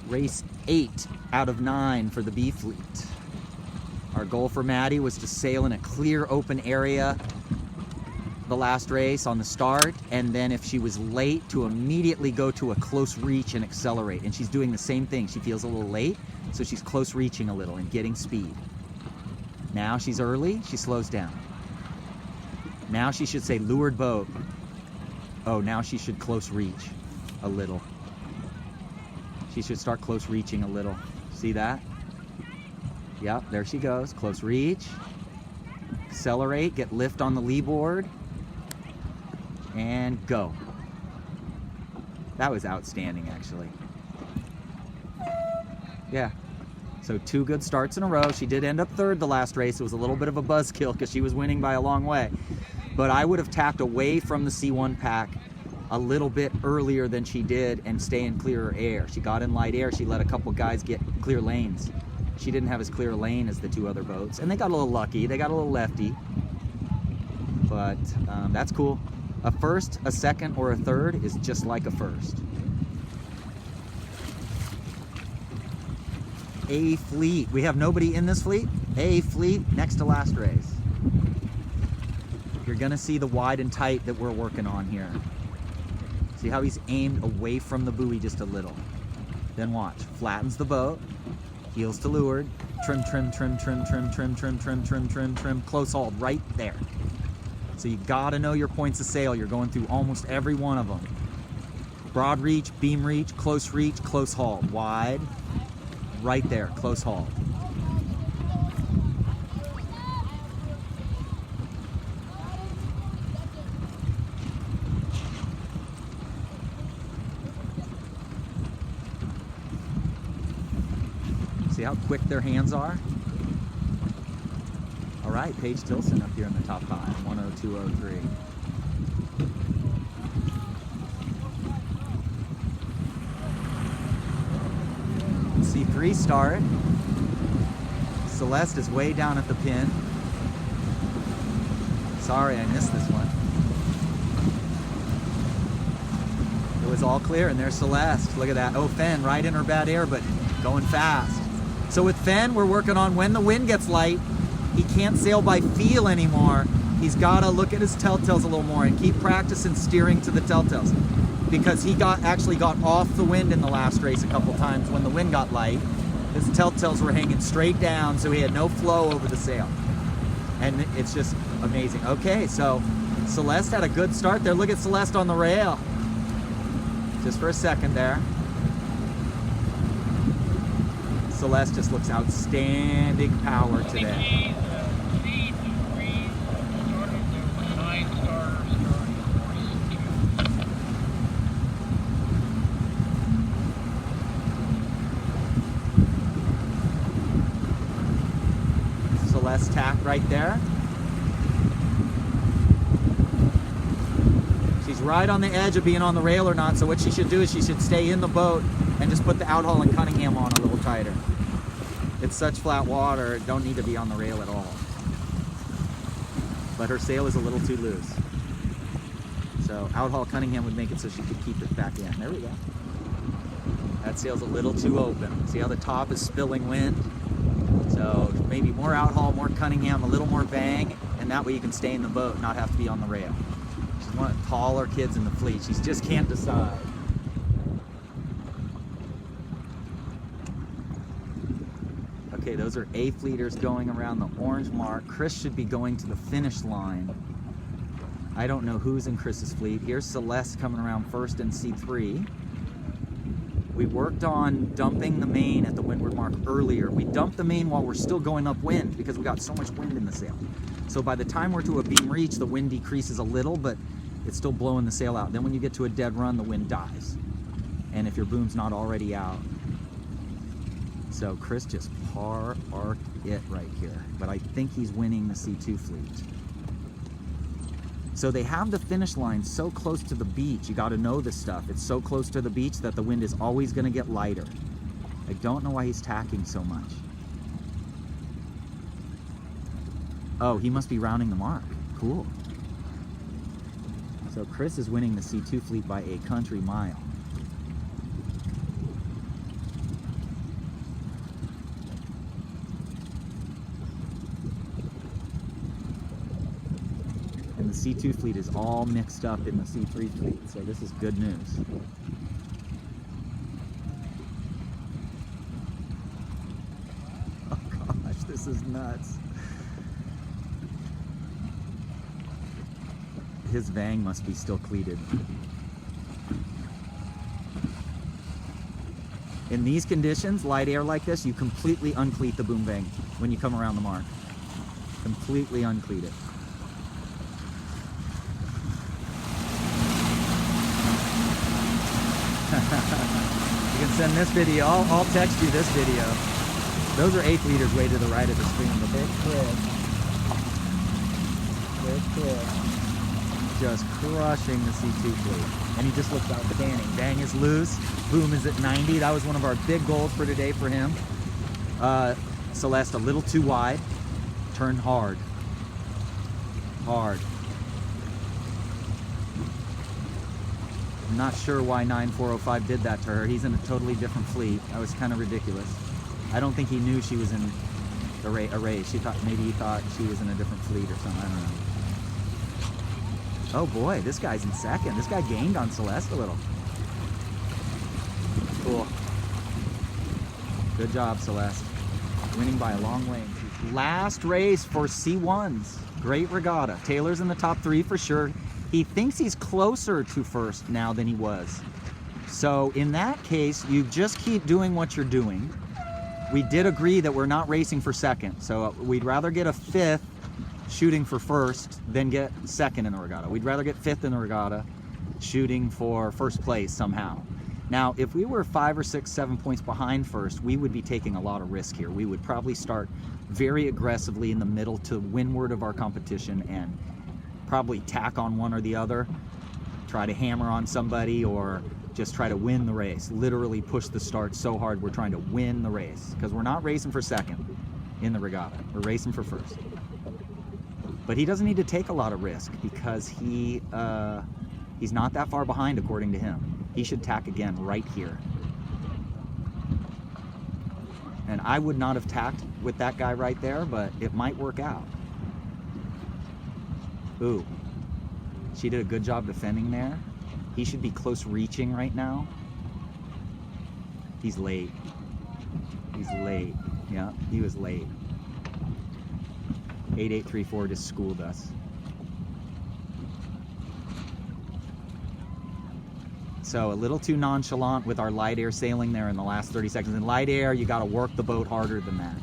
Race 8 out of 9 for the B fleet. Our goal for Maddie was to sail in a clear open area the last race on the start, and then if she was late, to immediately go to a close reach and accelerate. And she's doing the same thing. She feels a little late, so she's close reaching a little and getting speed. Now she's early, she slows down. Now she should say lured boat. Oh, now she should close reach a little. She should start close reaching a little. See that? Yep, there she goes. Close reach. Accelerate, get lift on the lee board. And go. That was outstanding, actually. Yeah. So 2 good starts in a row. She did end up 3rd the last race. It was a little bit of a buzzkill because she was winning by a long way. But I would have tacked away from the C1 pack a little bit earlier than she did and stay in clearer air. She got in light air. She let a couple guys get clear lanes. She didn't have as clear a lane as the 2 other boats. And they got a little lucky. They got a little lefty. But that's cool. A first, a second, or a third is just like a first. A fleet. We have nobody in this fleet. A fleet, next to last race. You're gonna see the wide and tight that we're working on here. See how he's aimed away from the buoy just a little. Then watch, flattens the boat, heels to leeward, trim, trim, trim, trim, trim, trim, trim, trim, trim, trim, trim, close hauled right there. So you gotta know your points of sail. You're going through almost every one of them. Broad reach, beam reach, close haul. Wide, right there, close haul. See how quick their hands are? All right, Paige Tilson up here in the top 5, 102.03. C3 start. Celeste is way down at the pin. Sorry, I missed this one. It was all clear, and there's Celeste. Look at that. Oh, Fenn, right in her bad air, but going fast. So with Fenn, we're working on when the wind gets light, he can't sail by feel anymore. He's got to look at his telltales a little more and keep practicing steering to the telltales, because he actually got off the wind in the last race a couple times when the wind got light. His telltales were hanging straight down, so he had no flow over the sail. And it's just amazing. Okay, so Celeste had a good start there. Look at Celeste on the rail. Just for a second there. Celeste just looks outstanding power today. Celeste tack right there. She's right on the edge of being on the rail or not, so what she should do is she should stay in the boat and just put the outhaul and Cunningham on a little tighter. It's such flat water, it don't need to be on the rail at all. But her sail is a little too loose. So outhaul Cunningham would make it so she could keep it back in. There we go. That sail's a little too open. See how the top is spilling wind? So maybe more outhaul, more Cunningham, a little more bang, and that way you can stay in the boat, not have to be on the rail. She's one of the taller kids in the fleet. She just can't decide. Okay, those are A fleeters going around the orange mark. Chris should be going to the finish line. I don't know who's in Chris's fleet. Here's Celeste coming around first in C3. We worked on dumping the main at the windward mark earlier. We dumped the main while we're still going upwind because we got so much wind in the sail. So by the time we're to a beam reach, the wind decreases a little, but it's still blowing the sail out. Then when you get to a dead run, the wind dies. And if your boom's not already out. So Chris just parked it right here. But I think he's winning the C2 fleet. So they have the finish line so close to the beach. You got to know this stuff. It's so close to the beach that the wind is always going to get lighter. I don't know why he's tacking so much. Oh, he must be rounding the mark. Cool. So Chris is winning the C2 fleet by a country mile. and the C2 fleet is all mixed up in the C3 fleet, so this is good news. Oh gosh, this is nuts. His vang must be still cleated. In these conditions, light air like this, you completely uncleat the boom vang when you come around the mark. Completely uncleat it. You can send this video. I'll text you this video. Those are 8th leaders way to the right of the screen, but they're clear. Just crushing the C2 fleet. And he just looks outstanding. Vang is loose. Boom is at 90. That was one of our big goals for today for him. Celeste a little too wide. Turn hard. Hard. I'm not sure why 9405 did that to her. He's in a totally different fleet. That was kind of ridiculous. I don't think he knew she was in a race. Maybe he thought she was in a different fleet or something. I don't know. Oh boy, this guy's in second. This guy gained on Celeste a little. Cool. Good job, Celeste. Winning by a long way. Last race for C1s. Great regatta. Taylor's in the top 3 for sure. He thinks he's closer to first now than he was. So in that case, you just keep doing what you're doing. We did agree that we're not racing for second. So we'd rather get a 5th shooting for first than get second in the regatta. We'd rather get 5th in the regatta shooting for first place somehow. Now, if we were 5 or 6, 7 points behind first, we would be taking a lot of risk here. We would probably start very aggressively in the middle to windward of our competition and probably tack on one or the other, try to hammer on somebody, or just try to win the race. Literally push the start so hard we're trying to win the race, because we're not racing for second in the regatta. We're racing for first. But he doesn't need to take a lot of risk because he's not that far behind according to him. He should tack again right here. And I would not have tacked with that guy right there, but it might work out. Ooh, she did a good job defending there. He should be close reaching right now. He's late. He's late. Yeah, he was late. 8834 just schooled us. So a little too nonchalant with our light air sailing there in the last 30 seconds. In light air, you got to work the boat harder than that.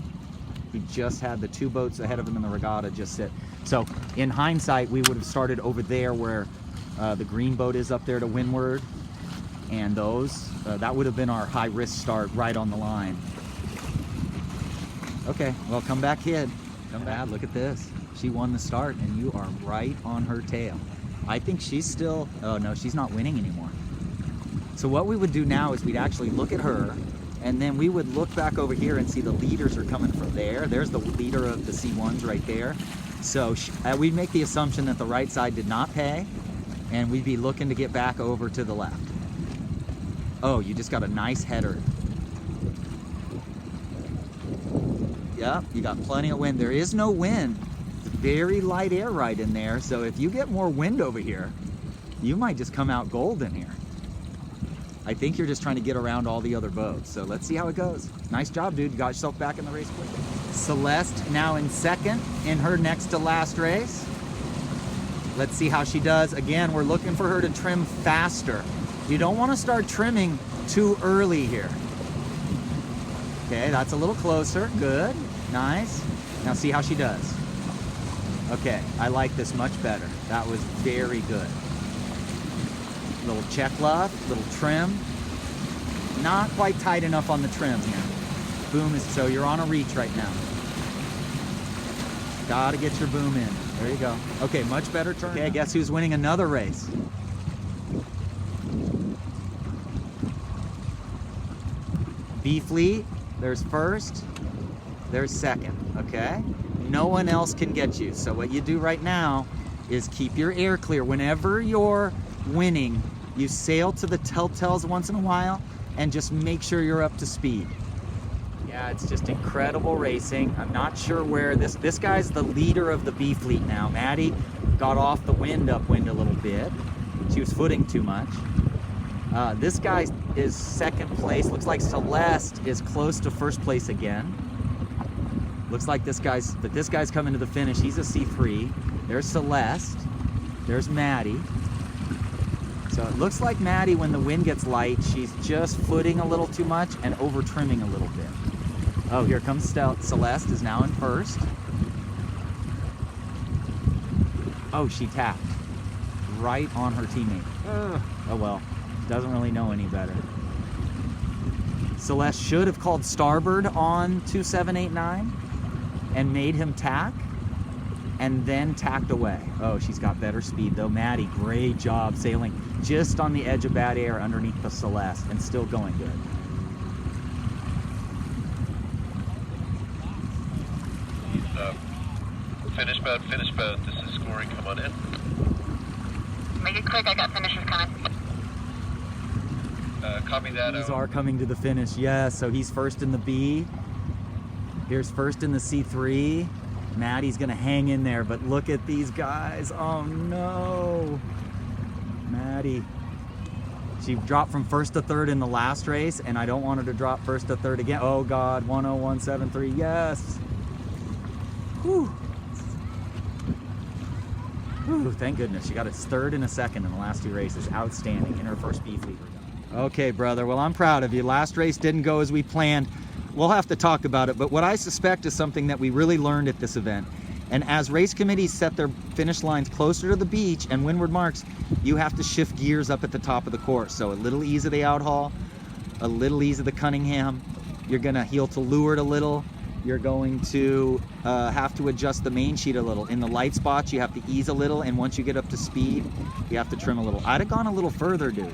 He just had the 2 boats ahead of him in the regatta just sit. So in hindsight, we would have started over there where the green boat is up there to windward, and those, that would have been our high risk start right on the line. Okay, well, come back, kid. Come back. Look at this. She won the start, and you are right on her tail. I think she's still, oh no, she's not winning anymore. So what we would do now is we'd actually look at her, and then we would look back over here and see the leaders are coming from there. There's the leader of the C1s right there. So we'd make the assumption that the right side did not pay, and we'd be looking to get back over to the left. Oh, you just got a nice header. Yep, you got plenty of wind. There is no wind. It's very light air right in there, so if you get more wind over here, you might just come out golden here. I think you're just trying to get around all the other boats, so let's see how it goes. Nice job, dude. You got yourself back in the race quickly. Celeste now in second in her next to last race. Let's see how she does. Again, we're looking for her to trim faster. You don't want to start trimming too early here. Okay, that's a little closer. Good. Nice. Now see how she does. Okay, I like this much better. That was very good. Little check luff, little trim. Not quite tight enough on the trim here. Boom is, so you're on a reach right now. Gotta get your boom in. There you go. Okay, much better turn. Okay, guess who's winning another race? B Fleet, there's first, there's second, okay? No one else can get you. So what you do right now is keep your air clear. Whenever you're winning, you sail to the telltales once in a while and just make sure you're up to speed. Yeah, it's just incredible racing. I'm not sure where this guy's the leader of the B fleet now. Maddie got off the upwind a little bit. She was footing too much. This guy is second place. Looks like Celeste is close to first place again. Looks like this guy's coming to the finish. He's a C3. There's Celeste. There's Maddie. So it looks like Maddie, when the wind gets light, she's just footing a little too much and over trimming a little bit. Oh, here comes Celeste is now in first. Oh, she tapped right on her teammate. Oh well, doesn't really know any better. Celeste should have called starboard on 2789 and made him tack and then tacked away. Oh, she's got better speed though. Maddie, great job sailing just on the edge of bad air underneath the Celeste and still going good. Finish boat. This is scoring. Come on in. Make it quick. I got finishes coming. Copy that. These are coming to the finish. Yes, so he's first in the B. Here's first in the C3. Maddie's gonna hang in there, but look at these guys. Oh no. Maddie. She dropped from first to third in the last race, and I don't want her to drop first to third again. Oh God, 10173. Yes. Whew. Whew, thank goodness. She got a third and a second in the last two races. Outstanding in her first B fleet. Okay, brother. Well, I'm proud of you. Last race didn't go as we planned. We'll have to talk about it, but what I suspect is something that we really learned at this event. And as race committees set their finish lines closer to the beach and windward marks, you have to shift gears up at the top of the course. So a little ease of the outhaul, a little ease of the Cunningham. You're gonna heel to leeward a little. You're going to have to adjust the main sheet a little. In the light spots, you have to ease a little, and once you get up to speed, you have to trim a little. I'd have gone a little further, dude.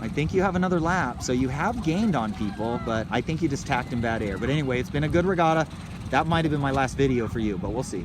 I think you have another lap, so you have gained on people, but I think you just tacked in bad air. But anyway, it's been a good regatta. That might have been my last video for you, but we'll see.